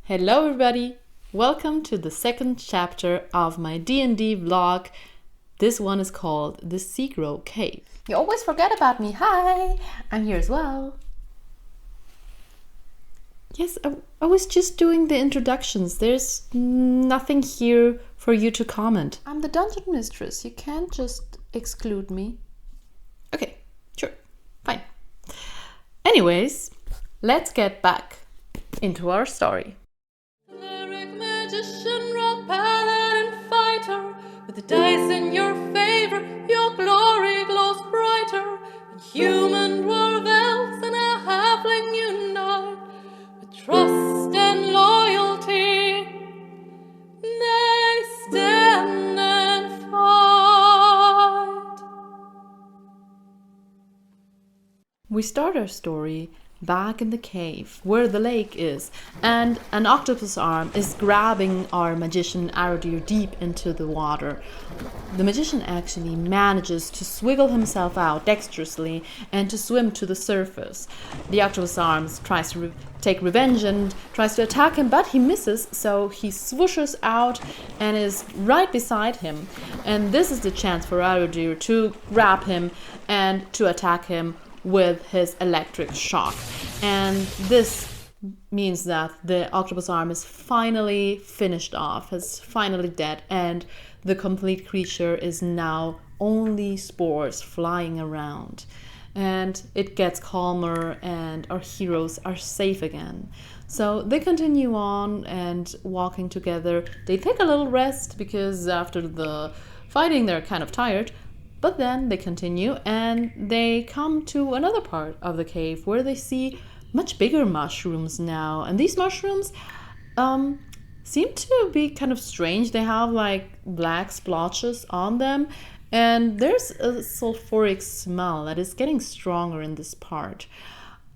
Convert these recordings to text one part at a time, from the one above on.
Hello everybody! Welcome to the second chapter of my D&D vlog. This one is called the Seagrow Cave. You always forget about me. Hi! I'm here as well. Yes, I was just doing the introductions. There's nothing here for you to comment. I'm the dungeon mistress. You can't just exclude me. Okay, sure, fine. Anyways, let's get back into our story. Magician, rock paladin, fighter, with the dice in your favor, your glory glows brighter. When human dwarf elves and a halfling unite, with trust and loyalty, they stand and fight. We start our story back in the cave where the lake is, and an octopus arm is grabbing our magician Arodir deep into the water. The magician actually manages to swiggle himself out dexterously and to swim to the surface. The octopus arm tries to take revenge and tries to attack him, but he misses, so he swooshes out and is right beside him. And this is the chance for Arodir to grab him and to attack him with his electric shock. And this means that the octopus arm is finally finished off, is finally dead, and the complete creature is now only spores flying around. And it gets calmer and our heroes are safe again. So they continue on and walking together. They take a little rest because after the fighting they're kind of tired. But then they continue and they come to another part of the cave where they see much bigger mushrooms now. And these mushrooms seem to be kind of strange. They have like black splotches on them. And there's a sulfuric smell that is getting stronger in this part.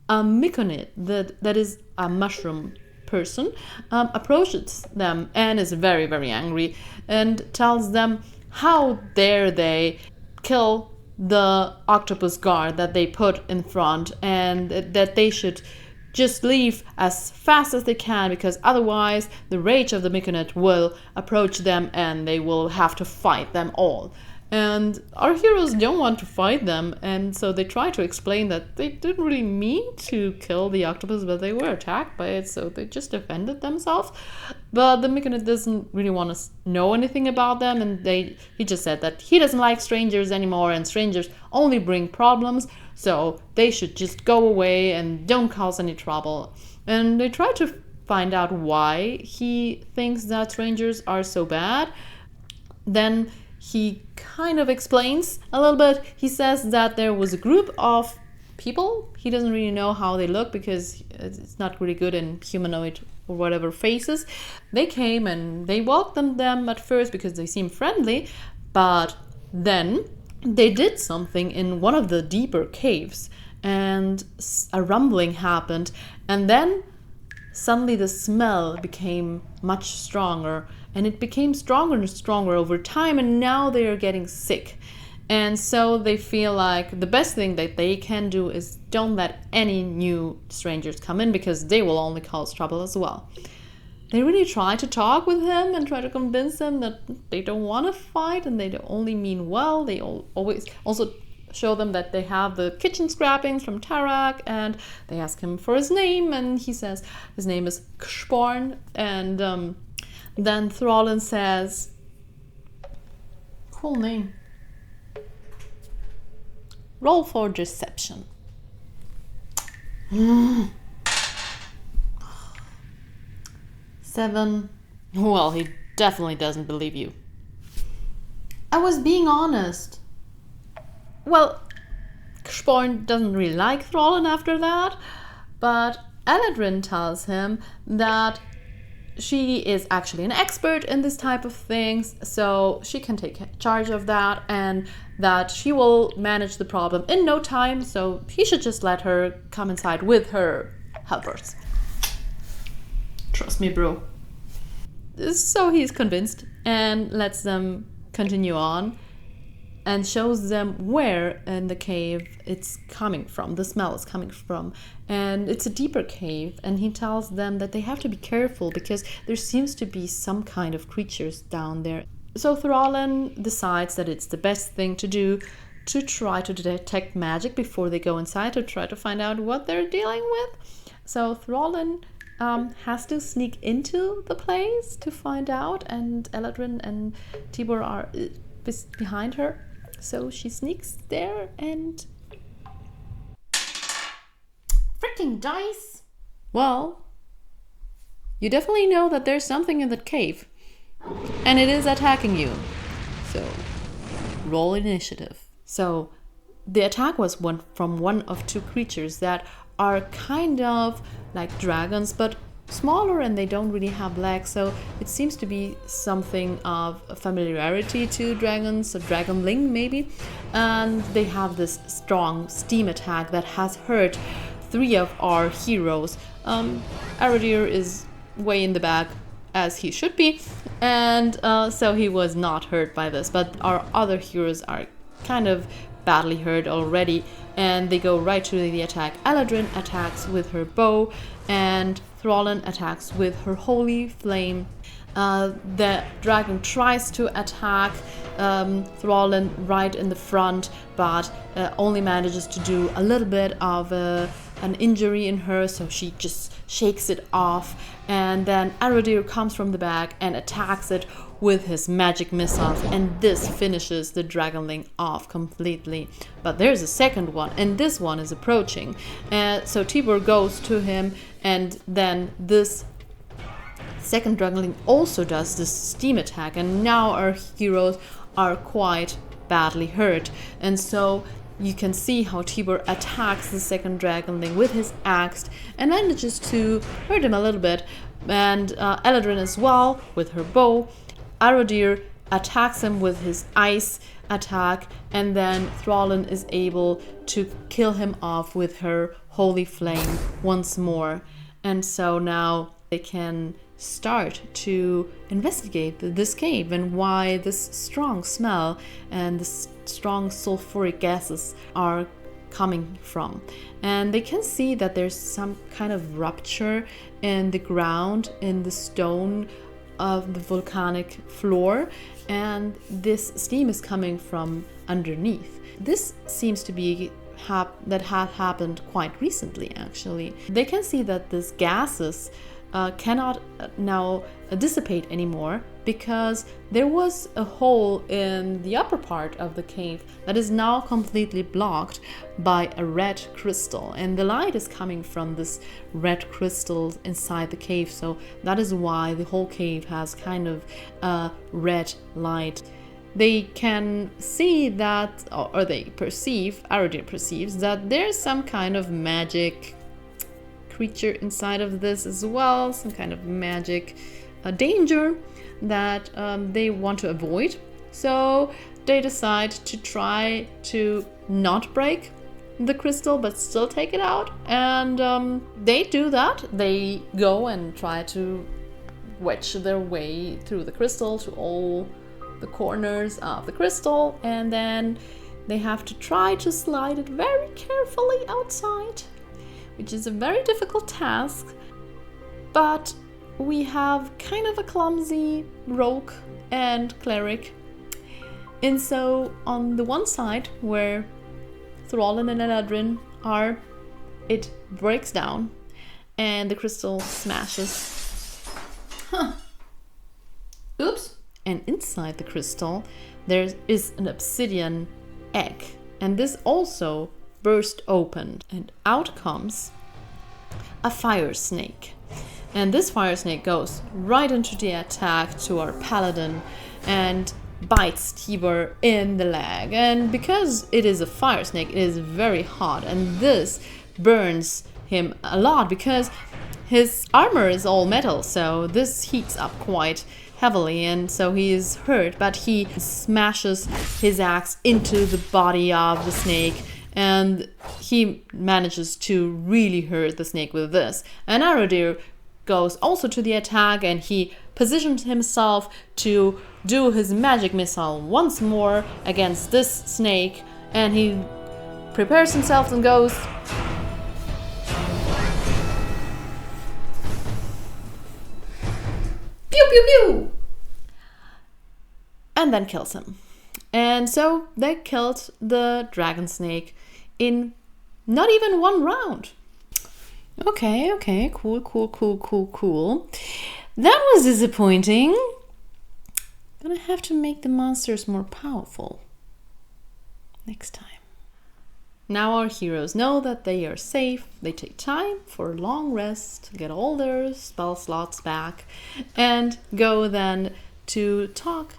A myconid, that is a mushroom person, approaches them and is very, very angry and tells them how dare they kill the octopus guard that they put in front, and that they should just leave as fast as they can, because otherwise the rage of the myconid will approach them and they will have to fight them all. And our heroes don't want to fight them, and so they try to explain that they didn't really mean to kill the octopus, but they were attacked by it, so they just defended themselves. But the myconid doesn't really want to know anything about them, and he just said that he doesn't like strangers anymore, and strangers only bring problems, so they should just go away and don't cause any trouble. And they try to find out why he thinks that strangers are so bad. Then he kind of explains a little bit. He says that there was a group of people. He doesn't really know how they look because it's not really good in humanoid or whatever faces. They came and they welcomed them at first because they seemed friendly, but then they did something in one of the deeper caves and a rumbling happened, and then suddenly the smell became much stronger, and it became stronger and stronger over time, and now they are getting sick. And so they feel like the best thing that they can do is don't let any new strangers come in, because they will only cause trouble as well. They really try to talk with him and try to convince him that they don't want to fight and they only mean well. They always also show them that they have the kitchen scrappings from Tarak, and they ask him for his name, and he says his name is Kshporn. And then Throlin says, cool name. Roll for deception. 7. Well, he definitely doesn't believe you. I was being honest. Well, Kshporn doesn't really like Throlin after that, but Eladryn tells him that she is actually an expert in this type of things, so she can take charge of that, and that she will manage the problem in no time, so he should just let her come inside with her helpers. Trust me, bro. So he's convinced and lets them continue on. and shows them where in the cave it's coming from, the smell is coming from. And it's a deeper cave, and he tells them that they have to be careful because there seems to be some kind of creatures down there. So Throlin decides that it's the best thing to do to try to detect magic before they go inside, to try to find out what they're dealing with. So Throlin has to sneak into the place to find out, and Eladryn and Tibur are behind her. So she sneaks there and... freaking dice! Well, you definitely know that there's something in that cave. And it is attacking you. So, roll initiative. So, the attack was from one of two creatures that are kind of like dragons, but smaller, and they don't really have legs, so it seems to be something of a familiarity to dragons, a dragonling maybe. And they have this strong steam attack that has hurt 3 of our heroes. Arodir is way in the back, as he should be, and so he was not hurt by this, but our other heroes are kind of badly hurt already, and they go right to the attack. Eladryn attacks with her bow, and Throlin attacks with her holy flame. The dragon tries to attack Throlin right in the front, but only manages to do a little bit of an injury in her, so she just shakes it off. And then Arodir comes from the back and attacks it with his magic missiles, and this finishes the dragonling off completely. But there's a second one, and this one is approaching. So Tibur goes to him, and then this second dragonling also does this steam attack, and now our heroes are quite badly hurt. And so you can see how Tibur attacks the second dragonling with his axe and manages to hurt him a little bit, and Eladryn as well with her bow. Arodir attacks him with his ice attack, and then Throlin is able to kill him off with her holy flame once more. And so now they can start to investigate this cave and why this strong smell and this strong sulfuric gases are coming from. And they can see that there's some kind of rupture in the ground, in the stone of the volcanic floor, and this steam is coming from underneath. This seems to be that had happened quite recently, actually. They can see that these gases cannot now dissipate anymore, because there was a hole in the upper part of the cave that is now completely blocked by a red crystal, and the light is coming from this red crystal inside the cave. So that is why the whole cave has kind of a red light. They can see that, or they perceive, Arodir perceives that there's some kind of magic creature inside of this as well, some kind of magic danger that they want to avoid. So they decide to try to not break the crystal but still take it out, and they do that. They go and try to wedge their way through the crystal to all the corners of the crystal, and then they have to try to slide it very carefully outside, which is a very difficult task. But we have kind of a clumsy rogue and cleric. And so on the one side where Throlin and Eladryn are, it breaks down and the crystal smashes. Oops. And inside the crystal there is an obsidian egg, and this also burst open, and out comes a fire snake. And this fire snake goes right into the attack to our paladin and bites Tibur in the leg. And because it is a fire snake, it is very hot, and this burns him a lot because his armor is all metal, so this heats up quite heavily, and so he is hurt. But he smashes his axe into the body of the snake, and he manages to really hurt the snake with this. And Arodir goes also to the attack, and he positions himself to do his magic missile once more against this snake, and he prepares himself and goes. Pew pew pew! And then kills him. And so they killed the dragon snake in not even one round. Okay, cool. That was disappointing. Gonna have to make the monsters more powerful next time. Now our heroes know that they are safe. They take time for a long rest, get all their spell slots back, and go then to talk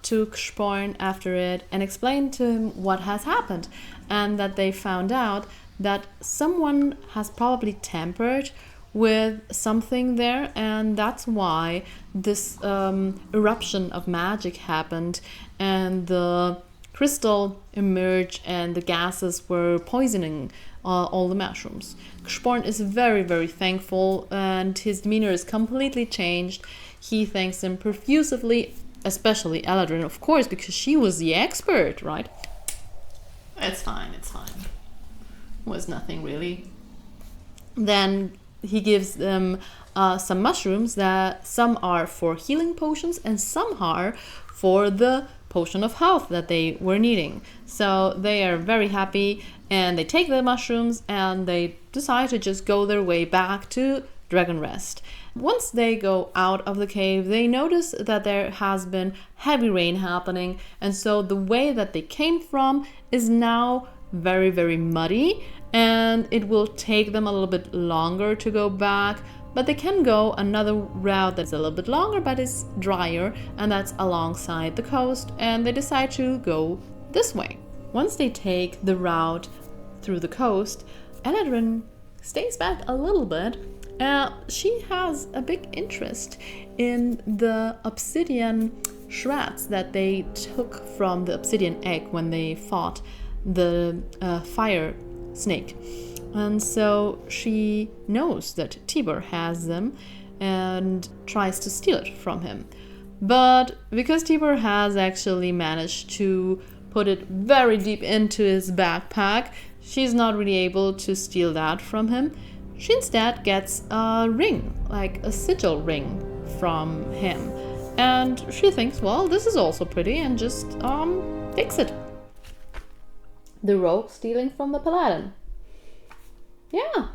to Sporn after it and explain to him what has happened, and that they found out that someone has probably tampered with something there, and that's why this eruption of magic happened, and the crystal emerged and the gases were poisoning all the mushrooms. Sporn is very, very thankful, and his demeanor is completely changed. He thanks them profusively, especially Eladryn, of course, because she was the expert, right? It's fine. Was nothing really. Then he gives them some mushrooms that some are for healing potions and some are for the potion of health that they were needing. So they are very happy, and they take the mushrooms and they decide to just go their way back to Dragon Rest. Once they go out of the cave, they notice that there has been heavy rain happening, and so the way that they came from is now very, very muddy, and it will take them a little bit longer to go back, but they can go another route that's a little bit longer but is drier, and that's alongside the coast, and they decide to go this way. Once they take the route through the coast, Eladryn stays back a little bit. She has a big interest in the obsidian shreds that they took from the obsidian egg when they fought the fire snake. And so she knows that Tibur has them and tries to steal it from him. But because Tibur has actually managed to put it very deep into his backpack, she's not really able to steal that from him. She instead gets a ring, like a sigil ring from him. And she thinks, well, this is also pretty, and just takes it. The rogue stealing from the paladin. Yeah,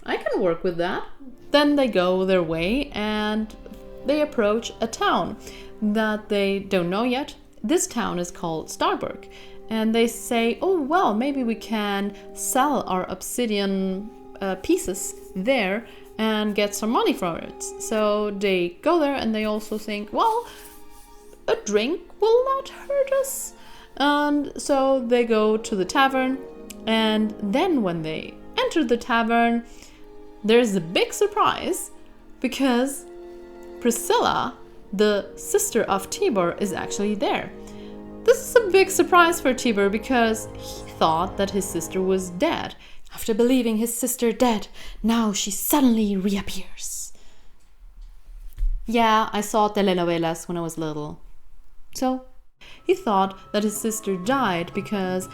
I can work with that. Then they go their way and they approach a town that they don't know yet. This town is called Starburg. And they say, oh, well, maybe we can sell our obsidian pieces there and get some money from it. So they go there and they also think, well, a drink will not hurt us. And so they go to the tavern, and then when they enter the tavern, there's a big surprise because Priscilla, the sister of Tibur, is actually there. This is a big surprise for Tibur because he thought that his sister was dead. After believing his sister dead, now she suddenly reappears. Yeah, I saw telenovelas when I was little. So he thought that his sister died because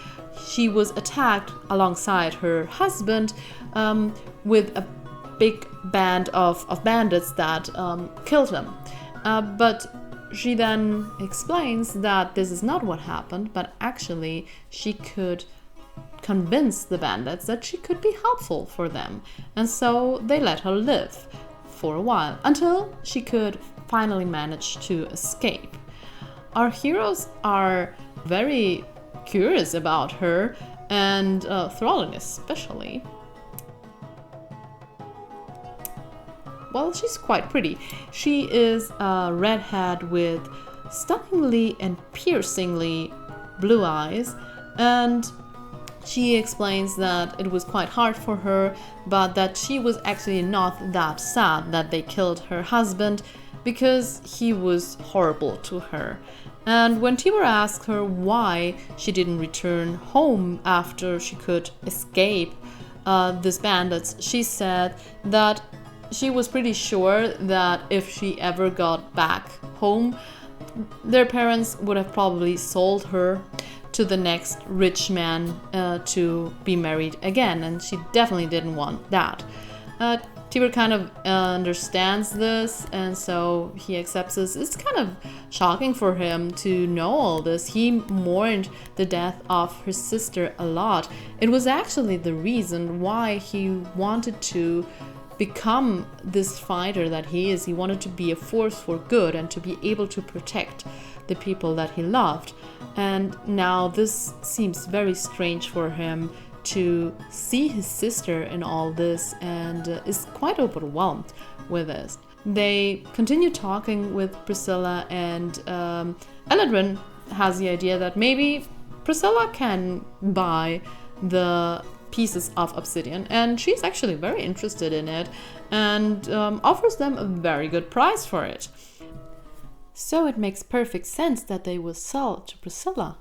she was attacked alongside her husband with a big band of bandits that killed them. But she then explains that this is not what happened, but actually she could convince the bandits that she could be helpful for them. And so they let her live for a while until she could finally manage to escape. Our heroes are very curious about her, and Throlin especially. Well, she's quite pretty. She is a redhead with stunningly and piercingly blue eyes, and she explains that it was quite hard for her, but that she was actually not that sad that they killed her husband because he was horrible to her. And when Tibur asked her why she didn't return home after she could escape these bandits, she said that she was pretty sure that if she ever got back home, their parents would have probably sold her to the next rich man to be married again, and she definitely didn't want that. Tibur kind of understands this, and so he accepts this. It's kind of shocking for him to know all this. He mourned the death of her sister a lot. It was actually the reason why he wanted to become this fighter that he is. He wanted to be a force for good and to be able to protect the people that he loved. And now this seems very strange for him to see his sister in all this, and is quite overwhelmed with this. They continue talking with Priscilla, and Eladryn has the idea that maybe Priscilla can buy the pieces of obsidian, and she's actually very interested in it, and offers them a very good price for it. So it makes perfect sense that they will sell to Priscilla,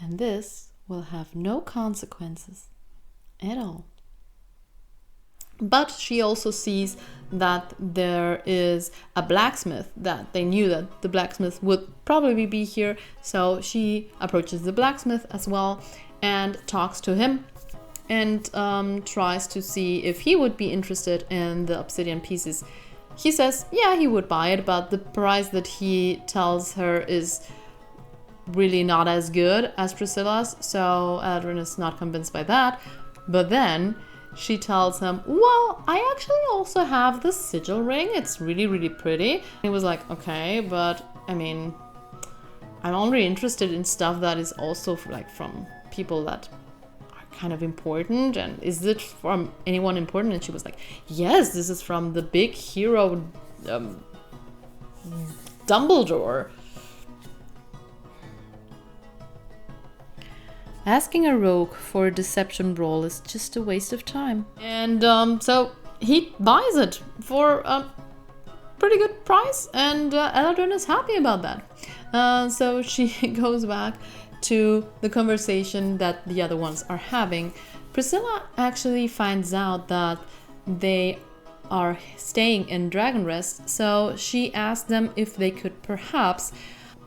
and this will have no consequences at all. But she also sees that there is a blacksmith, that they knew that the blacksmith would probably be here, so she approaches the blacksmith as well and talks to him, and tries to see if he would be interested in the obsidian pieces. He says yeah, he would buy it, but the price that he tells her is really not as good as Priscilla's, so Eladryn is not convinced by that. But then she tells him, well, I actually also have the sigil ring, it's really, really pretty. He was like, okay, but I mean, I'm only interested in stuff that is also like from people that are kind of important, and is it from anyone important? And she was like, yes, this is from the big hero Dumbledore. Asking a rogue for a deception roll is just a waste of time. And so he buys it for a pretty good price, and Eladryn is happy about that. So she goes back to the conversation that the other ones are having. Priscilla actually finds out that they are staying in Dragon Rest, so she asks them if they could perhaps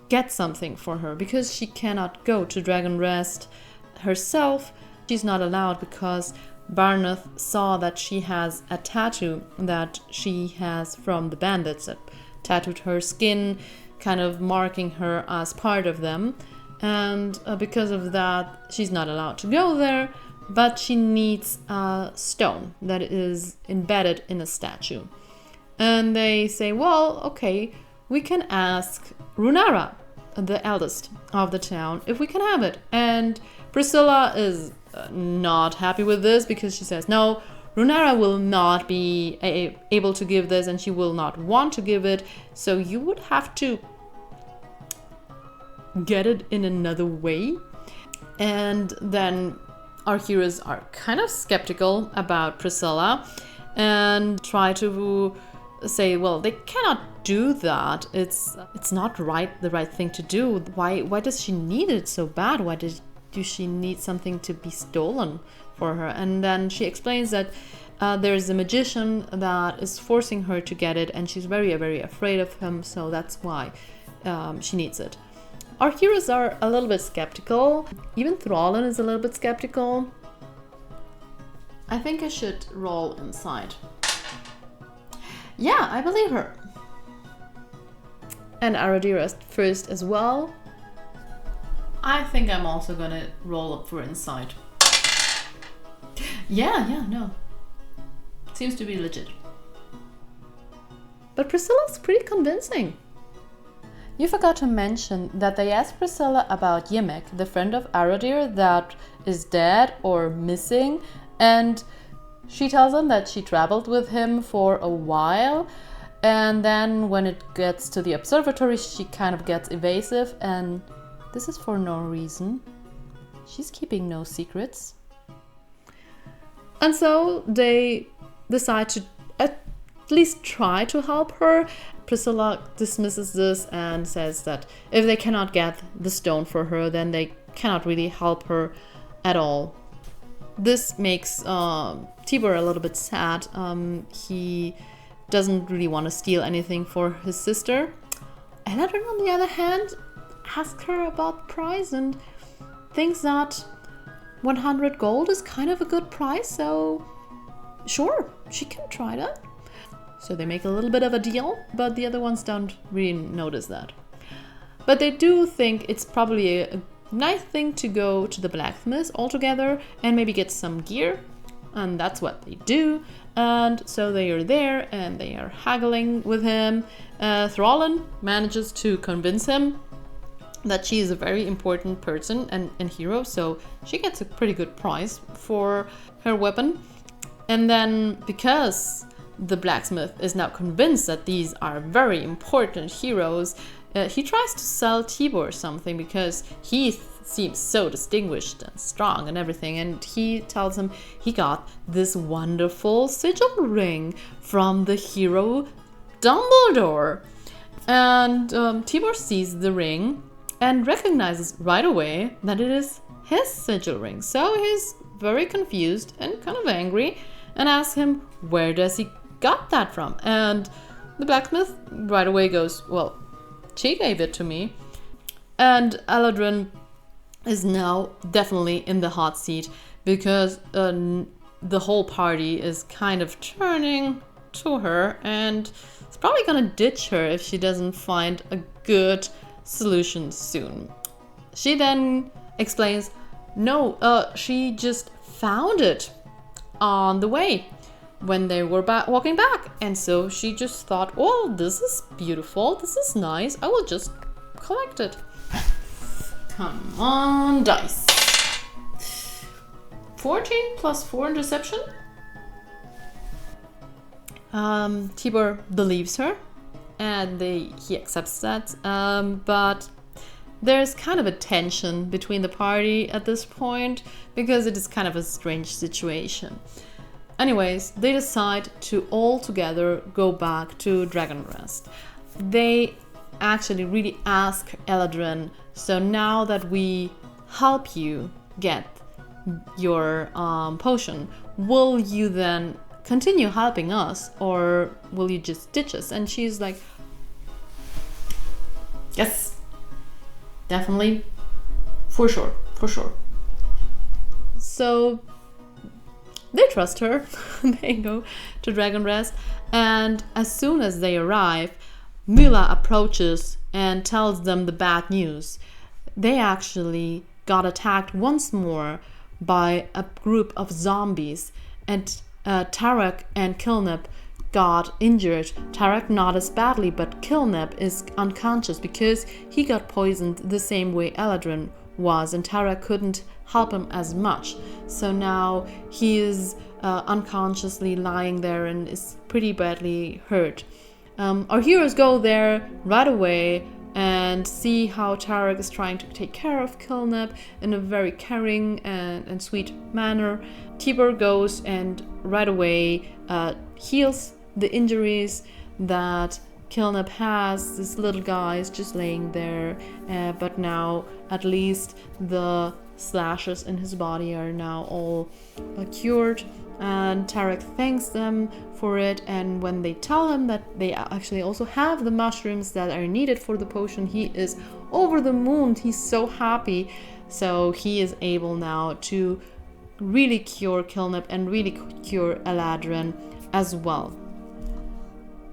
get something for her, because she cannot go to Dragon Rest herself. She's not allowed because Barnath saw that she has a tattoo that she has from the bandits that tattooed her skin, kind of marking her as part of them, and because of that she's not allowed to go there, but she needs a stone that is embedded in a statue. And they say, well, okay, we can ask Runara, the eldest of the town, if we can have it. And Priscilla is not happy with this, because she says, no, Runara will not be able to give this, and she will not want to give it, so you would have to get it in another way. And then our heroes are kind of skeptical about Priscilla and try to say, well, they cannot do that. It's not the right thing to do. Why does she need it so bad? Why do she need something to be stolen for her? And then she explains that there's a magician that is forcing her to get it, and she's very, very afraid of him, so that's why she needs it. Our heroes are a little bit skeptical. Even Throlin is a little bit skeptical. I think I should roll inside. Yeah, I believe her. And Arodir is first as well. I think I'm also gonna roll up for insight. Yeah, no. Seems to be legit. But Priscilla's pretty convincing. You forgot to mention that they asked Priscilla about Yimek, the friend of Arodir that is dead or missing, and she tells them that she traveled with him for a while, and then when it gets to the observatory she kind of gets evasive, and this is for no reason. She's keeping no secrets. And so they decide to at least try to help her. Priscilla dismisses this and says that if they cannot get the stone for her, then they cannot really help her at all. This makes Tibur a little bit sad. He doesn't really want to steal anything for his sister. Eladryn, on the other hand, asks her about the price and thinks that 100 gold is kind of a good price, so sure, she can try that. So they make a little bit of a deal, but the other ones don't really notice that. But they do think it's probably a nice thing to go to the blacksmith all together and maybe get some gear. And that's what they do. And so they are there and they are haggling with him. Throlin manages to convince him that she is a very important person and hero. So she gets a pretty good price for her weapon. And then because the blacksmith is now convinced that these are very important heroes, he tries to sell Tibur something because he seems so distinguished and strong and everything, and he tells him he got this wonderful sigil ring from the hero Dumbledore. And Tibur sees the ring and recognizes right away that it is his sigil ring. So he's very confused and kind of angry and asks him where does he got that from. And the blacksmith right away goes, well, she gave it to me. And Eladryn is now definitely in the hot seat because the whole party is kind of turning to her and it's probably gonna ditch her if she doesn't find a good solution soon. She then explains, no, she just found it on the way when they were walking back, and so she just thought, oh, this is beautiful, this is nice, I will just collect it. Come on, dice. 14 plus 4 in deception. Tibur believes her and he accepts that, but there's kind of a tension between the party at this point because it is kind of a strange situation. Anyways, they decide to all together go back to Dragonrest. They actually really ask Eladryn, so now that we help you get your potion, will you then continue helping us or will you just ditch us? And she's like, yes, definitely, for sure. So they trust her. They go to Dragonrest, and as soon as they arrive, Mula approaches and tells them the bad news. They actually got attacked once more by a group of zombies, and Tarak and Kilnep got injured. Tarak not as badly, but Kilnep is unconscious because he got poisoned the same way Eladryn was, and Tarak couldn't help him as much. So now he is unconsciously lying there and is pretty badly hurt. Our heroes go there right away and see how Tarak is trying to take care of Kilnep in a very caring and sweet manner. Tibur goes and right away heals the injuries that Kilnep has. This little guy is just laying there, but now at least the slashes in his body are now all cured, and Tarak thanks them for it. And when they tell him that they actually also have the mushrooms that are needed for the potion, he is over the moon. He's so happy. So he is able now to really cure Kilnep and really cure Eladryn as well.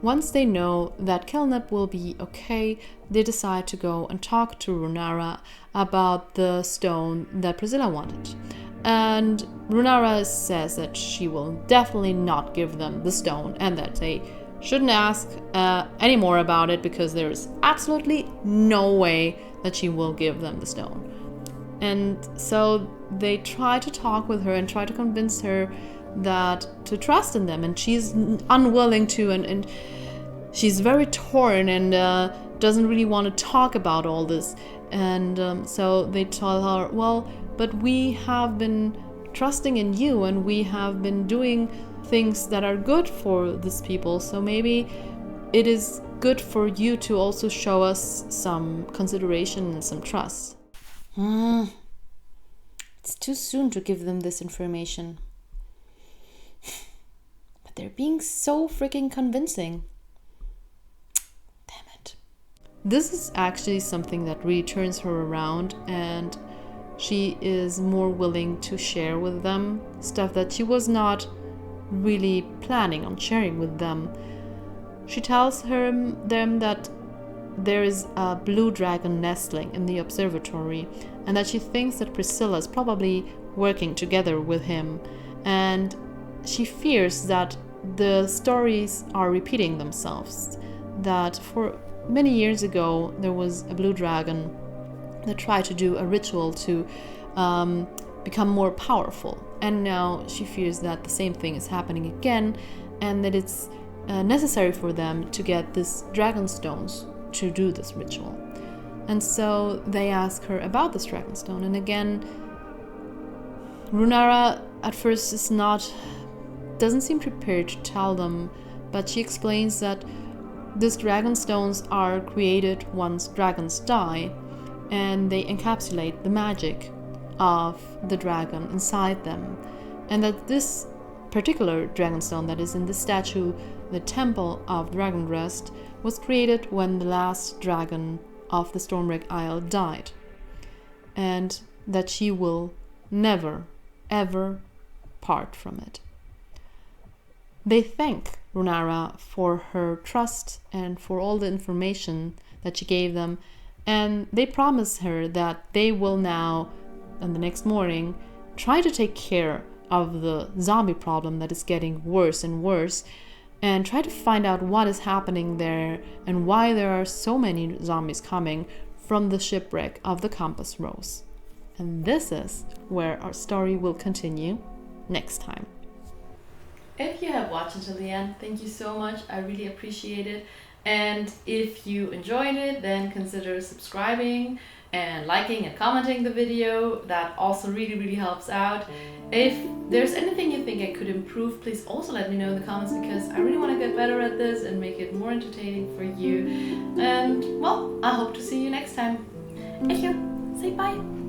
Once they know that Kilnep will be okay, they decide to go and talk to Runara about the stone that Priscilla wanted. And Runara says that she will definitely not give them the stone and that they shouldn't ask any more about it because there is absolutely no way that she will give them the stone. And so they try to talk with her and try to convince her that to trust in them, and she's unwilling to, and she's very torn and doesn't really want to talk about all this. And so they tell her, well, but we have been trusting in you and we have been doing things that are good for these people, so maybe it is good for you to also show us some consideration and some trust. It's too soon to give them this information. But they're being so freaking convincing. Damn it. This is actually something that really turns her around, and she is more willing to share with them stuff that she was not really planning on sharing with them. She tells them that there is a blue dragon nestling in the observatory, and that she thinks that Priscilla is probably working together with him, and she fears that the stories are repeating themselves, that for many years ago there was a blue dragon that tried to do a ritual to become more powerful, and now she fears that the same thing is happening again, and that it's necessary for them to get this dragon stones to do this ritual. And so they ask her about this dragonstone, and again Runara at first doesn't seem prepared to tell them, but she explains that these dragonstones are created once dragons die, and they encapsulate the magic of the dragon inside them, and that this particular dragonstone that is in this statue, the Temple of Dragon Rest, was created when the last dragon of the Stormwreck Isle died, and that she will never, ever part from it. They thank Runara for her trust and for all the information that she gave them, and they promise her that they will now, on the next morning, try to take care of the zombie problem that is getting worse and worse, and try to find out what is happening there and why there are so many zombies coming from the shipwreck of the Compass Rose. And this is where our story will continue next time. If you have watched until the end, thank you so much. I really appreciate it. And if you enjoyed it, then consider subscribing and liking and commenting the video. That also really helps out. If there's anything you think I could improve, please also let me know in the comments, because I really want to get better at this and make it more entertaining for you. And well, I hope to see you next time. If you say bye.